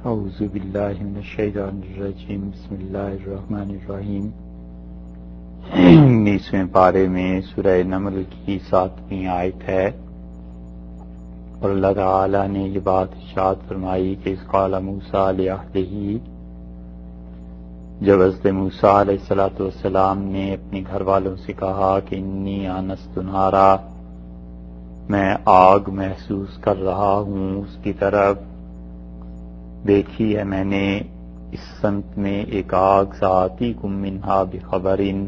اعوذ باللہ من الشیطان الرجیم بسم اللہ الرحمن الرحیم 19ویں پارے میں سورہ نمل کی 7ویں آیت ہے، اور اللہ تعالی نے یہ بات ارشاد فرمائی کہ اذ قال موسیٰ لأہلہ، جب حضرت موسیٰ علیہ السلام نے اپنے گھر والوں سے کہا کہ انی آنست نارا، میں آگ محسوس کر رہا ہوں اس کی طرف، دیکھی ہے میں نے اس سمت میں ایک آگ سآتیکم منہا بخبرن،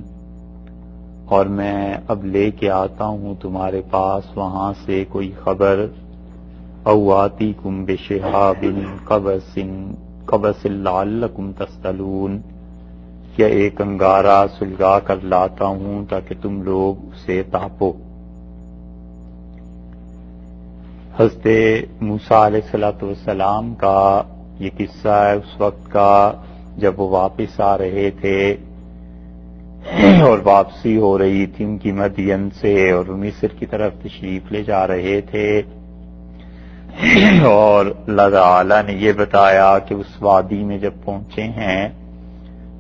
اور میں اب لے کے آتا ہوں تمہارے پاس وہاں سے کوئی خبر، او آتیکم بشہاب قبس لعلکم تصطلون، یا ایک انگارہ سلگا کر لاتا ہوں تاکہ تم لوگ اسے تاپو۔ حضرت موسیٰ علیہ السلام کا یہ قصہ ہے اس وقت کا جب وہ واپس آ رہے تھے اور واپسی ہو رہی تھی ان کی مدین سے، اور مصر کی طرف تشریف لے جا رہے تھے، اور اللہ تعالی نے یہ بتایا کہ اس وادی میں جب پہنچے ہیں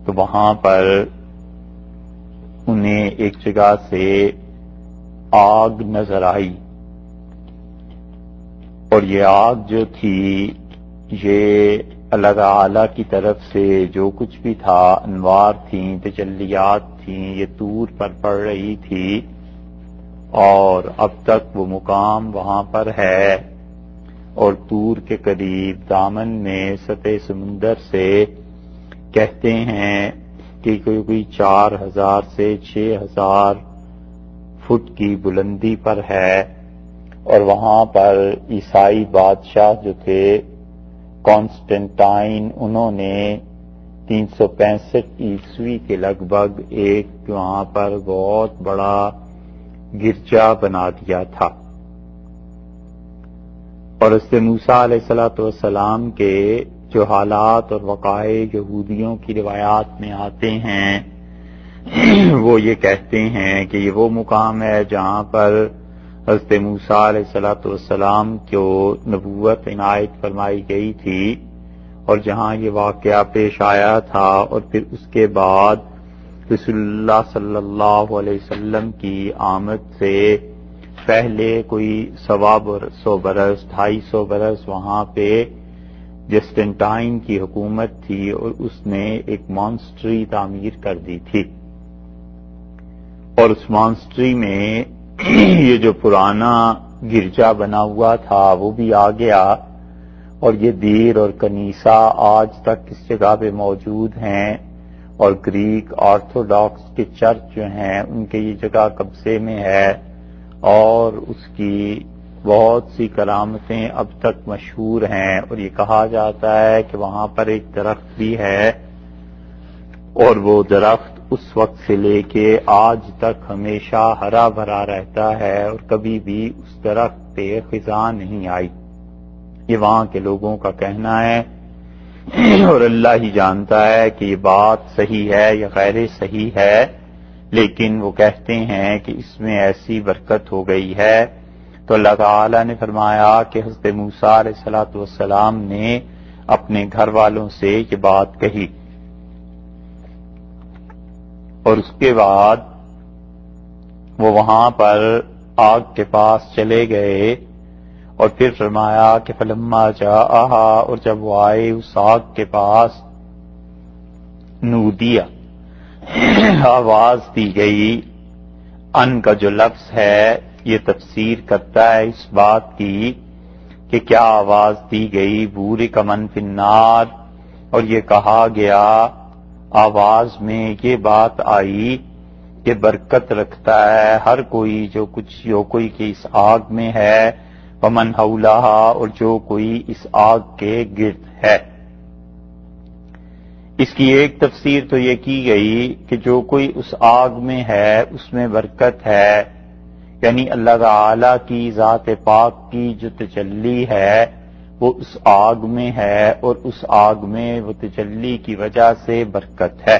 تو وہاں پر انہیں ایک جگہ سے آگ نظر آئی، اور یہ آگ جو تھی یہ اللہ تعالی کی طرف سے جو کچھ بھی تھا، انوار تھیں، تجلیات تھیں، یہ طور پر پڑ رہی تھی، اور اب تک وہ مقام وہاں پر ہے، اور طور کے قریب دامن میں سطح سمندر سے کہتے ہیں کہ کوئی 4000 سے 6000 فٹ کی بلندی پر ہے، اور وہاں پر عیسائی بادشاہ جو تھے کانسٹنٹائن، انہوں نے 365 عیسوی کے لگ بھگ ایک وہاں پر بہت بڑا گرجا بنا دیا تھا، اور حضرت موسیٰ علیہ السلام کے جو حالات اور وقائع یہودیوں کی روایات میں آتے ہیں وہ یہ کہتے ہیں کہ یہ وہ مقام ہے جہاں پر حضرت موسیٰ علیہ السلام کو نبوت عنایت فرمائی گئی تھی، اور جہاں یہ واقعہ پیش آیا تھا، اور پھر اس کے بعد رسول اللہ صلی اللہ علیہ وسلم کی آمد سے پہلے کوئی 125 برس 250 برس وہاں پہ جسٹنٹائن کی حکومت تھی، اور اس نے ایک مانسٹری تعمیر کر دی تھی، اور اس مانسٹری میں یہ جو پرانا گرجا بنا ہوا تھا وہ بھی آ گیا، اور یہ دیر اور کنیسہ آج تک اس جگہ پہ موجود ہیں، اور گریک آرتھوڈاکس کے چرچ جو ہیں ان کے یہ جگہ قبضے میں ہے، اور اس کی بہت سی کرامتیں اب تک مشہور ہیں، اور یہ کہا جاتا ہے کہ وہاں پر ایک درخت بھی ہے، اور وہ درخت اس وقت سے لے کے آج تک ہمیشہ ہرا بھرا رہتا ہے، اور کبھی بھی اس درخت پہ خزاں نہیں آئی، یہ وہاں کے لوگوں کا کہنا ہے، اور اللہ ہی جانتا ہے کہ یہ بات صحیح ہے یا غیر صحیح ہے، لیکن وہ کہتے ہیں کہ اس میں ایسی برکت ہو گئی ہے۔ تو اللہ تعالی نے فرمایا کہ حضرت موسیٰ علیہ السلام نے اپنے گھر والوں سے یہ بات کہی، اور اس کے بعد وہ وہاں پر آگ کے پاس چلے گئے، اور پھر فرمایا کہ فلما جاءہا، اور جب وہ آئے اس آگ کے پاس، نودیا آواز دی گئی، ان کا جو لفظ ہے یہ تفسیر کرتا ہے اس بات کی کہ کیا آواز دی گئی، بورک من فی النار، اور یہ کہا گیا آواز میں یہ بات آئی کہ برکت رکھتا ہے ہر کوئی جو کوئی کہ اس آگ میں ہے، ومن حولہا، اور جو کوئی اس آگ کے گرد ہے۔ اس کی ایک تفسیر تو یہ کی گئی کہ جو کوئی اس آگ میں ہے اس میں برکت ہے، یعنی اللہ تعالی کی ذات پاک کی جو تجلی ہے وہ اس آگ میں ہے، اور اس آگ میں وہ تجلی کی وجہ سے برکت ہے،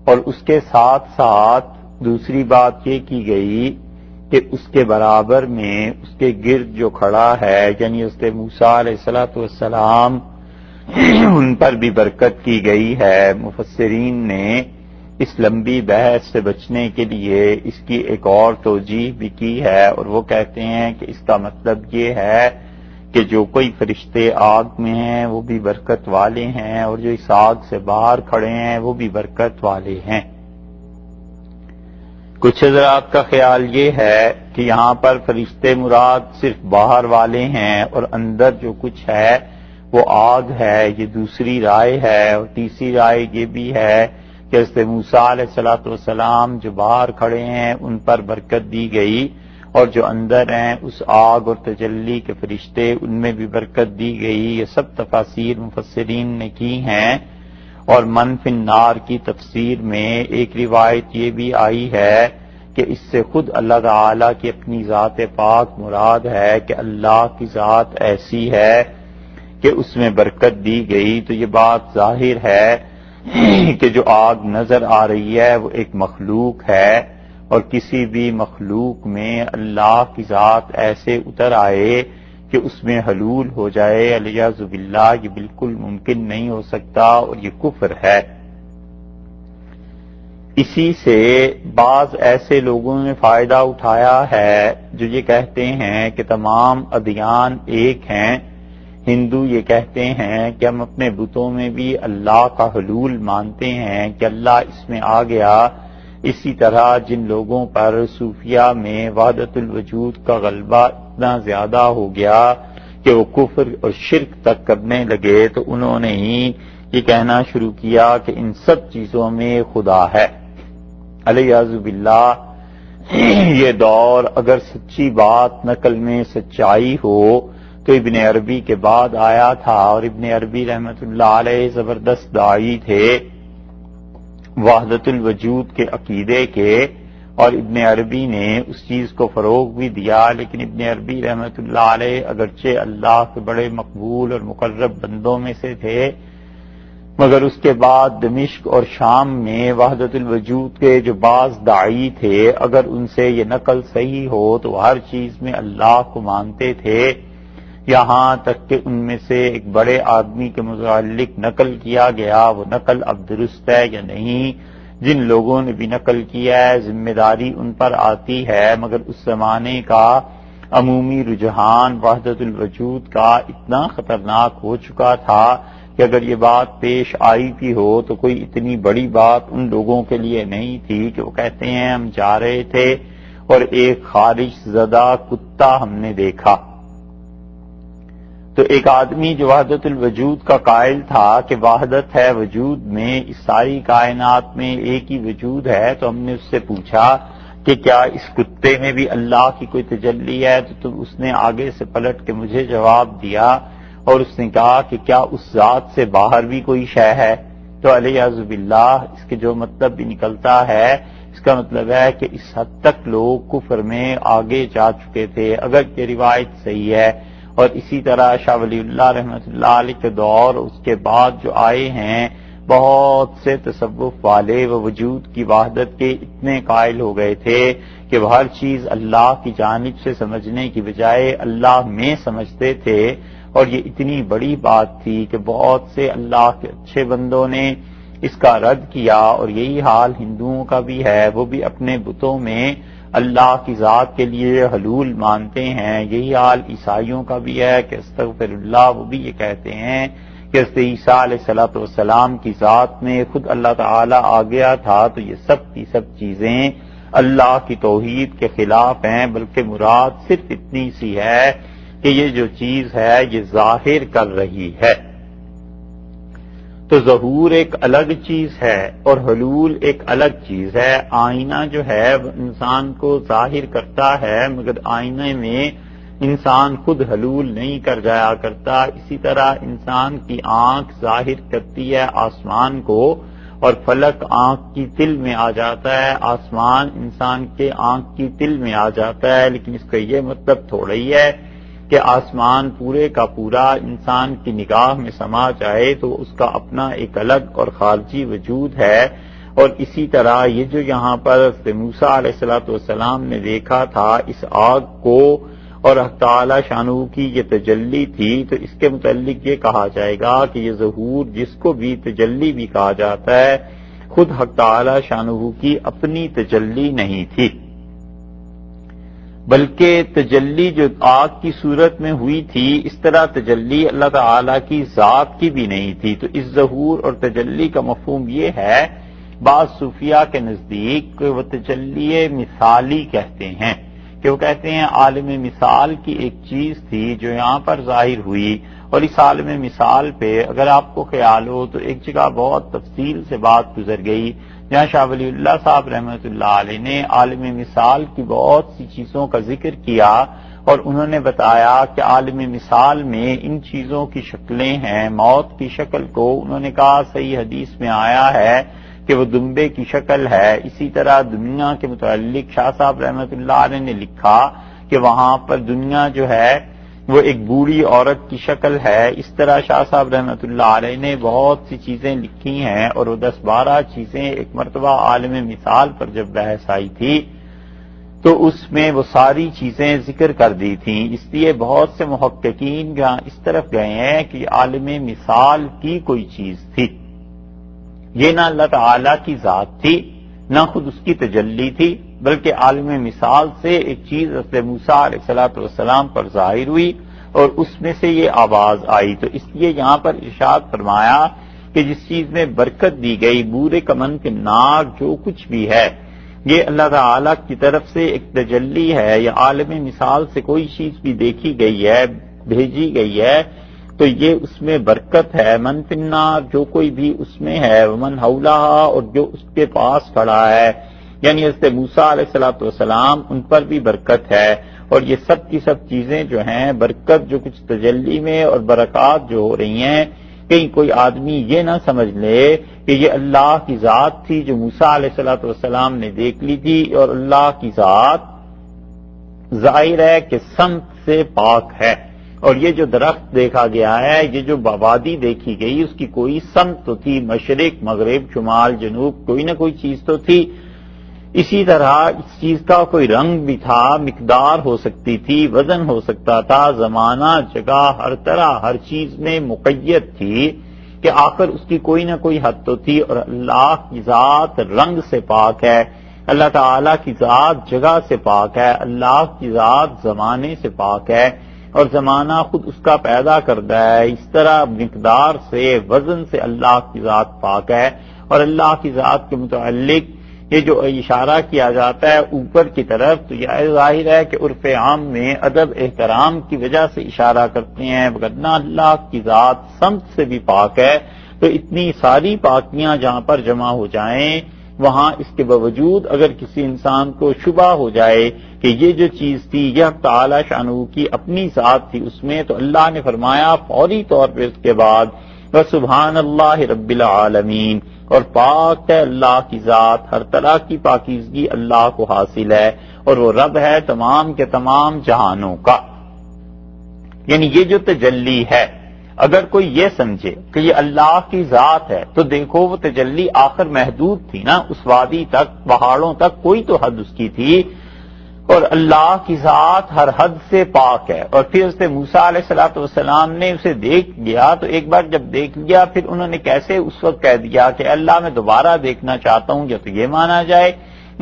اور اس کے ساتھ ساتھ دوسری بات یہ کی گئی کہ اس کے برابر میں اس کے گرد جو کھڑا ہے، یعنی حضرت موسیٰ علیہ السلام ان پر بھی برکت کی گئی ہے۔ مفسرین نے اس لمبی بحث سے بچنے کے لیے اس کی ایک اور توجیہ بھی کی ہے، اور وہ کہتے ہیں کہ اس کا مطلب یہ ہے کہ جو کوئی فرشتے آگ میں ہیں وہ بھی برکت والے ہیں، اور جو اس آگ سے باہر کھڑے ہیں وہ بھی برکت والے ہیں۔ کچھ حضرات کا خیال یہ ہے کہ یہاں پر فرشتے مراد صرف باہر والے ہیں، اور اندر جو کچھ ہے وہ آگ ہے، یہ دوسری رائے ہے۔ اور تیسری رائے یہ بھی ہے کہ حضرت موسیٰ علیہ السلام جو باہر کھڑے ہیں ان پر برکت دی گئی، اور جو اندر ہیں اس آگ اور تجلی کے فرشتے ان میں بھی برکت دی گئی۔ یہ سب تفاسیر مفسرین نے کی ہیں۔ اور من فی النار کی تفسیر میں ایک روایت یہ بھی آئی ہے کہ اس سے خود اللہ تعالی کی اپنی ذات پاک مراد ہے کہ اللہ کی ذات ایسی ہے کہ اس میں برکت دی گئی۔ تو یہ بات ظاہر ہے کہ جو آگ نظر آ رہی ہے وہ ایک مخلوق ہے، اور کسی بھی مخلوق میں اللہ کی ذات ایسے اتر آئے کہ اس میں حلول ہو جائے، الیاذ باللہ، یہ بالکل ممکن نہیں ہو سکتا، اور یہ کفر ہے۔ اسی سے بعض ایسے لوگوں نے فائدہ اٹھایا ہے جو یہ کہتے ہیں کہ تمام ادیان ایک ہیں۔ ہندو یہ کہتے ہیں کہ ہم اپنے بتوں میں بھی اللہ کا حلول مانتے ہیں کہ اللہ اس میں آ گیا۔ اسی طرح جن لوگوں پر صوفیہ میں وحدت الوجود کا غلبہ اتنا زیادہ ہو گیا کہ وہ کفر اور شرک تک کرنے لگے، تو انہوں نے ہی یہ کہنا شروع کیا کہ ان سب چیزوں میں خدا ہے، الیاذ باللہ۔ یہ دور اگر سچی بات نقل میں سچائی ہو تو ابن عربی کے بعد آیا تھا، اور ابن عربی رحمت اللہ علیہ زبردست داعی تھے وحدت الوجود کے عقیدے کے، اور ابن عربی نے اس چیز کو فروغ بھی دیا۔ لیکن ابن عربی رحمت اللہ علیہ اگرچہ اللہ کے بڑے مقبول اور مقرب بندوں میں سے تھے، مگر اس کے بعد دمشق اور شام میں وحدت الوجود کے جو بعض داعی تھے، اگر ان سے یہ نقل صحیح ہو تو ہر چیز میں اللہ کو مانتے تھے، یہاں تک کہ ان میں سے ایک بڑے آدمی کے متعلق نقل کیا گیا، وہ نقل اب درست ہے یا نہیں، جن لوگوں نے بھی نقل کیا ہے ذمہ داری ان پر آتی ہے، مگر اس زمانے کا عمومی رجحان وحدت الوجود کا اتنا خطرناک ہو چکا تھا کہ اگر یہ بات پیش آئی بھی ہو تو کوئی اتنی بڑی بات ان لوگوں کے لیے نہیں تھی کہ وہ کہتے ہیں ہم جا رہے تھے اور ایک خارج زدہ کتا ہم نے دیکھا۔ تو ایک آدمی جو وحدت الوجود کا قائل تھا کہ وحدت ہے وجود میں، اس ساری کائنات میں ایک ہی وجود ہے، تو ہم نے اس سے پوچھا کہ کیا اس کتے میں بھی اللہ کی کوئی تجلی ہے؟ تو اس نے آگے سے پلٹ کے مجھے جواب دیا، اور اس نے کہا کہ کیا اس ذات سے باہر بھی کوئی شے ہے؟ تو الیاذ باللہ اس کے جو مطلب بھی نکلتا ہے، اس کا مطلب ہے کہ اس حد تک لوگ کفر میں آگے جا چکے تھے، اگر یہ روایت صحیح ہے۔ اور اسی طرح شاہ ولی اللہ رحمۃ اللہ علیہ کے دور اس کے بعد جو آئے ہیں، بہت سے تصوف والے وہ وجود کی وحدت کے اتنے قائل ہو گئے تھے کہ وہ ہر چیز اللہ کی جانب سے سمجھنے کی بجائے اللہ میں سمجھتے تھے، اور یہ اتنی بڑی بات تھی کہ بہت سے اللہ کے اچھے بندوں نے اس کا رد کیا، اور یہی حال ہندوؤں کا بھی ہے، وہ بھی اپنے بتوں میں اللہ کی ذات کے لیے حلول مانتے ہیں۔ یہی حال عیسائیوں کا بھی ہے کہ استغفر اللہ، وہ بھی یہ کہتے ہیں کہ حضرت عیسیٰ علیہ السلام کی ذات میں خود اللہ تعالی آ گیا تھا، تو یہ سب کی سب چیزیں اللہ کی توحید کے خلاف ہیں، بلکہ مراد صرف اتنی سی ہے کہ یہ جو چیز ہے یہ ظاہر کر رہی ہے۔ تو ظہور ایک الگ چیز ہے اور حلول ایک الگ چیز ہے۔ آئینہ جو ہے وہ انسان کو ظاہر کرتا ہے، مگر آئینے میں انسان خود حلول نہیں کر جایا کرتا۔ اسی طرح انسان کی آنکھ ظاہر کرتی ہے آسمان کو، اور فلک آنکھ کی تل میں آ جاتا ہے، آسمان انسان کے آنکھ کی تل میں آ جاتا ہے، لیکن اس کا یہ مطلب تھوڑا ہی ہے کہ آسمان پورے کا پورا انسان کی نگاہ میں سما جائے، تو اس کا اپنا ایک الگ اور خارجی وجود ہے۔ اور اسی طرح یہ جو یہاں پر موسیٰ علیہ السلام نے دیکھا تھا اس آگ کو، اور حق تعالی شانہ کی یہ تجلی تھی، تو اس کے متعلق یہ کہا جائے گا کہ یہ ظہور جس کو بھی تجلی بھی کہا جاتا ہے، خود حق تعالی شانہ کی اپنی تجلی نہیں تھی، بلکہ تجلی جو آگ کی صورت میں ہوئی تھی، اس طرح تجلی اللہ تعالی کی ذات کی بھی نہیں تھی۔ تو اس ظہور اور تجلی کا مفہوم یہ ہے، بعض صوفیاء کے نزدیک کہ وہ تجلی مثالی کہتے ہیں، کہ وہ کہتے ہیں عالم مثال کی ایک چیز تھی جو یہاں پر ظاہر ہوئی، اور اس عالم مثال پہ اگر آپ کو خیال ہو تو ایک جگہ بہت تفصیل سے بات گزر گئی، جہاں شاہ ولی اللہ صاحب رحمۃ اللہ علیہ نے عالم مثال کی بہت سی چیزوں کا ذکر کیا، اور انہوں نے بتایا کہ عالم مثال میں ان چیزوں کی شکلیں ہیں۔ موت کی شکل کو انہوں نے کہا صحیح حدیث میں آیا ہے کہ وہ دمبے کی شکل ہے۔ اسی طرح دنیا کے متعلق شاہ صاحب رحمۃ اللہ علیہ نے لکھا کہ وہاں پر دنیا جو ہے وہ ایک بوڑھی عورت کی شکل ہے۔ اس طرح شاہ صاحب رحمۃ اللہ علیہ نے بہت سی چیزیں لکھی ہیں، اور وہ 10-12 چیزیں ایک مرتبہ عالم مثال پر جب بحث آئی تھی تو اس میں وہ ساری چیزیں ذکر کر دی تھیں۔ اس لیے بہت سے محققین جہاں اس طرف گئے ہیں کہ عالم مثال کی کوئی چیز تھی، یہ نہ اللہ تعالی کی ذات تھی، نہ خود اس کی تجلی تھی، بلکہ عالم مثال سے ایک چیز حضرت موسیٰ علیہ السلام پر ظاہر ہوئی، اور اس میں سے یہ آواز آئی۔ تو اس لیے یہاں پر ارشاد فرمایا کہ جس چیز میں برکت دی گئی، بورے کمن کے ناک جو کچھ بھی ہے، یہ اللہ تعالی کی طرف سے ایک تجلی ہے، یا عالم مثال سے کوئی چیز بھی دیکھی گئی ہے، بھیجی گئی ہے، تو یہ اس میں برکت ہے۔ من فی النار، جو کوئی بھی اس میں ہے، ومن حولہا، اور جو اس کے پاس کھڑا ہے، یعنی حضرت موسیٰ علیہ السلام ان پر بھی برکت ہے۔ اور یہ سب کی سب چیزیں جو ہیں، برکت جو کچھ تجلی میں اور برکات جو ہو رہی ہیں، کہیں کوئی آدمی یہ نہ سمجھ لے کہ یہ اللہ کی ذات تھی جو موسیٰ علیہ السلام نے دیکھ لی تھی، اور اللہ کی ذات ظاہر ہے کہ سمت سے پاک ہے، اور یہ جو درخت دیکھا گیا ہے، یہ جو وادی دیکھی گئی، اس کی کوئی سمت تو تھی، مشرق مغرب شمال جنوب، کوئی نہ کوئی چیز تو تھی۔ اسی طرح اس چیز کا کوئی رنگ بھی تھا، مقدار ہو سکتی تھی، وزن ہو سکتا تھا، زمانہ جگہ ہر طرح ہر چیز میں مقید تھی، کہ آخر اس کی کوئی نہ کوئی حد تو تھی۔ اور اللہ کی ذات رنگ سے پاک ہے، اللہ تعالی کی ذات جگہ سے پاک ہے، اللہ کی ذات زمانے سے پاک ہے، اور زمانہ خود اس کا پیدا کرتا ہے۔ اس طرح مقدار سے وزن سے اللہ کی ذات پاک ہے۔ اور اللہ کی ذات کے متعلق یہ جو اشارہ کیا جاتا ہے اوپر کی طرف، تو یہ ظاہر ہے کہ عرف عام میں ادب احترام کی وجہ سے اشارہ کرتے ہیں، ورنہ اللہ کی ذات سمت سے بھی پاک ہے۔ تو اتنی ساری پاکیاں جہاں پر جمع ہو جائیں، وہاں اس کے باوجود اگر کسی انسان کو شبہ ہو جائے کہ یہ جو چیز تھی یہ حق تعالی شانہ کی اپنی ذات تھی اس میں، تو اللہ نے فرمایا فوری طور پہ اس کے بعد وَسُبْحَانَ اللَّهِ رَبِّ الْعَالَمِينَ، اور پاک ہے اللہ کی ذات، ہر طرح کی پاکیزگی اللہ کو حاصل ہے، اور وہ رب ہے تمام کے تمام جہانوں کا۔ یعنی یہ جو تجلی ہے، اگر کوئی یہ سمجھے کہ یہ اللہ کی ذات ہے، تو دیکھو وہ تجلی آخر محدود تھی نا، اس وادی تک، پہاڑوں تک کوئی تو حد اس کی تھی، اور اللہ کی ذات ہر حد سے پاک ہے۔ اور پھر اس نے موسیٰ علیہ السلام نے اسے دیکھ لیا، تو ایک بار جب دیکھ لیا، پھر انہوں نے کیسے اس وقت کہہ دیا کہ اللہ میں دوبارہ دیکھنا چاہتا ہوں، یا تو یہ مانا جائے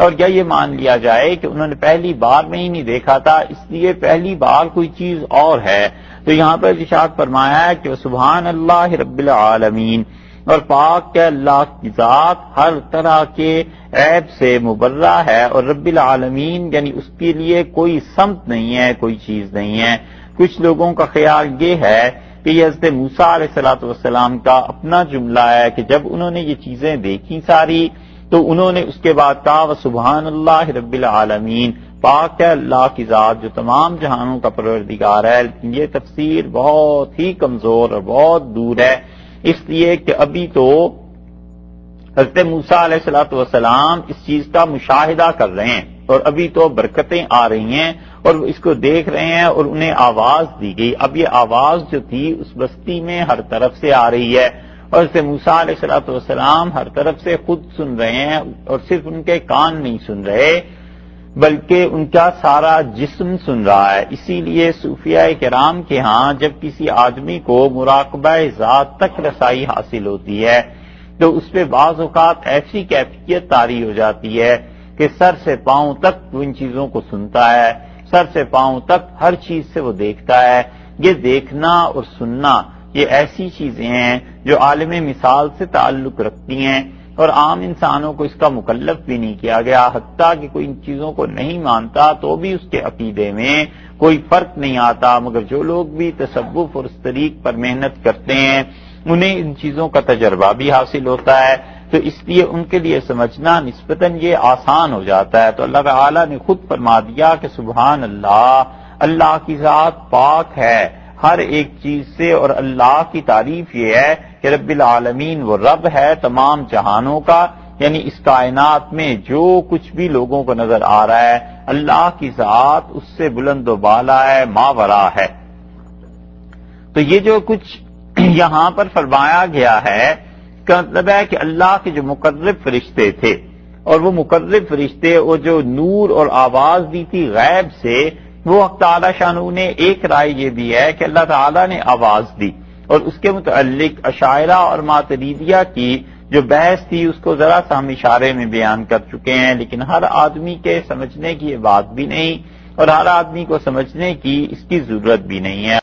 اور یا یہ مان لیا جائے کہ انہوں نے پہلی بار میں ہی نہیں دیکھا تھا، اس لیے پہلی بار کوئی چیز اور ہے۔ تو یہاں پر ارشاد فرمایا ہے کہ سبحان اللہ رب العالمین، اور پاک ہے اللہ کی ذات ہر طرح کے عیب سے مبرہ ہے، اور رب العالمین یعنی اس کے لیے کوئی سمت نہیں ہے، کوئی چیز نہیں ہے۔ کچھ لوگوں کا خیال یہ ہے کہ یہ حضرت موسیٰ علیہ السلام کا اپنا جملہ ہے کہ جب انہوں نے یہ چیزیں دیکھی ساری، تو انہوں نے اس کے بعد کہا وَسُبْحَانَ اللَّهِ رَبِّ الْعَالَمِينَ، پاک ہے اللہ کی ذات جو تمام جہانوں کا پروردگار ہے۔ لیکن یہ تفسیر بہت ہی کمزور اور بہت دور ہے، اس لیے کہ ابھی تو حضرت موسیٰ علیہ السلام اس چیز کا مشاہدہ کر رہے ہیں، اور ابھی تو برکتیں آ رہی ہیں اور وہ اس کو دیکھ رہے ہیں، اور انہیں آواز دی گئی۔ اب یہ آواز جو تھی اس بستی میں ہر طرف سے آ رہی ہے، اور حضرت موسیٰ علیہ السلام ہر طرف سے خود سن رہے ہیں، اور صرف ان کے کان نہیں سن رہے بلکہ ان کا سارا جسم سن رہا ہے۔ اسی لیے صوفیاء کرام کے ہاں جب کسی آدمی کو مراقبہ ذات تک رسائی حاصل ہوتی ہے تو اس پہ بعض اوقات ایسی کیفیت طاری ہو جاتی ہے کہ سر سے پاؤں تک وہ ان چیزوں کو سنتا ہے، سر سے پاؤں تک ہر چیز سے وہ دیکھتا ہے۔ یہ دیکھنا اور سننا یہ ایسی چیزیں ہیں جو عالم مثال سے تعلق رکھتی ہیں اور عام انسانوں کو اس کا مکلف بھی نہیں کیا گیا، حتیٰ کہ کوئی ان چیزوں کو نہیں مانتا تو بھی اس کے عقیدے میں کوئی فرق نہیں آتا، مگر جو لوگ بھی تصوف اور اس طریق پر محنت کرتے ہیں انہیں ان چیزوں کا تجربہ بھی حاصل ہوتا ہے، تو اس لیے ان کے لیے سمجھنا نسبتاً یہ آسان ہو جاتا ہے۔ تو اللہ تعالیٰ نے خود فرما دیا کہ سبحان اللہ، اللہ کی ذات پاک ہے ہر ایک چیز سے، اور اللہ کی تعریف یہ ہے کہ رب العالمین وہ رب ہے تمام جہانوں کا، یعنی اس کائنات میں جو کچھ بھی لوگوں کو نظر آ رہا ہے اللہ کی ذات اس سے بلند و بالا ہے، ماورا ہے۔ تو یہ جو کچھ یہاں پر فرمایا گیا ہے کا مطلب ہے کہ اللہ کے جو مقرب فرشتے تھے اور وہ مقرب فرشتے وہ جو نور اور آواز دی تھی غیب سے، وہ حق تعالی شانہ نے ایک رائے یہ بھی ہے کہ اللہ تعالیٰ نے آواز دی، اور اس کے متعلق اشاعرہ اور ماتریدیہ کی جو بحث تھی اس کو ذرا سا ہم اشارے میں بیان کر چکے ہیں، لیکن ہر آدمی کے سمجھنے کی یہ بات بھی نہیں اور ہر آدمی کو سمجھنے کی اس کی ضرورت بھی نہیں ہے۔